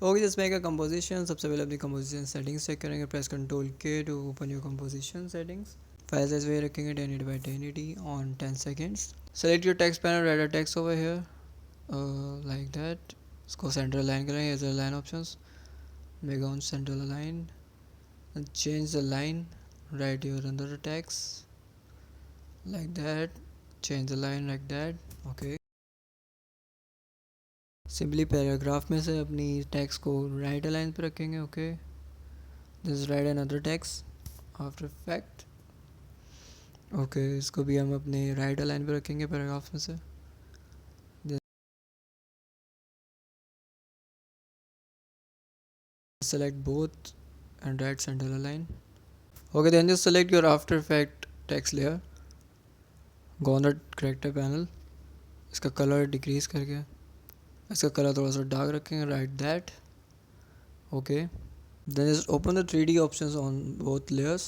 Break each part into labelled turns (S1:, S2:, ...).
S1: Okay, just make a composition. सबसे पहले अपनी composition settings check करेंगे. Press Ctrl K to open your composition settings. File size वही रखेंगे 1080 by 1080 on 10 seconds. Select your text panel, write a text over here, like that. इसको center align करेंगे. Here's the line options. Make on center align. And change the line. Write your another text, like that. Change the line like that. Okay. Simply paragraph में से अपनी text को right align पे रखेंगे. Okay, this right another text after effect. Okay, इसको भी हम अपने राइट अलाइन पे रखेंगे पैराग्राफ में से. Select both and right center align. Okay, then just select your After Effect text layer. Go on the character panel. इसका colour decrease करके इसका कलर थोड़ा सा डार्क रखेंगे. Right that. Okay, then just open the 3D options on both layers.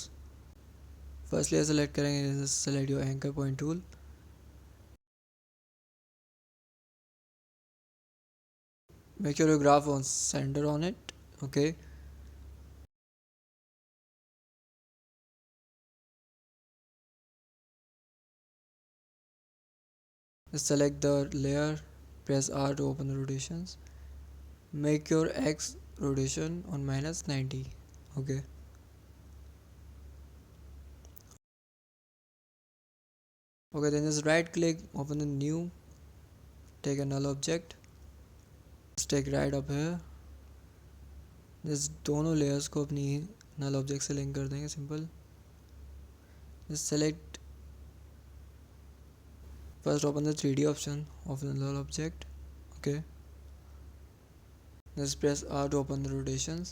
S1: First layer select करेंगे. Just select your anchor point tool. Make sure your graph on center on it. Okay, just select the layer. Press R to open the rotations. Make your X rotation on -90. Okay, okay, then just right click, open the new, take a null object. Just take right up here. Just दोनों layers को अपनी null object से link कर देंगे. Simple. Just select, first open the 3D option of the null object. Okay, just press R to open the rotations.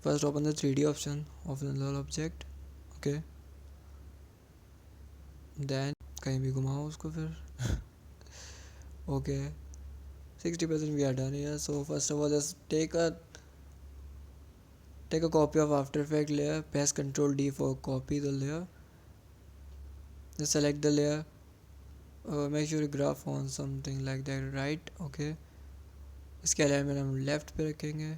S1: First open the 3D option of the null object. Okay, then कहीं भी घुमाओ उसको फिर. Okay, 60% we are done here. So first of all, just take a copy of After Effect layer. Press Ctrl D for copy the layer. Just select the layer. Make sure you graph on something like that, right? Okay, इसके alignment हम left पे रखेंगे.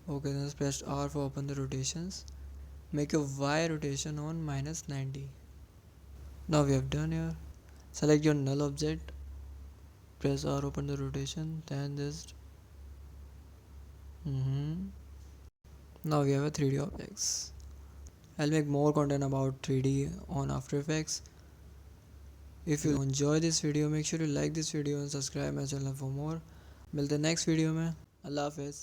S1: Okay, then press R for open the rotations. Make your Y rotation on -90. Now we have done here. Select your null object. Press R, open the rotation. Then just now we have a 3D objects. I'll make more content about 3D on After Effects. If you enjoy this video, make sure to like this video and subscribe my channel for more. मिलते हैं next video में. अल्लाह हाफिज़.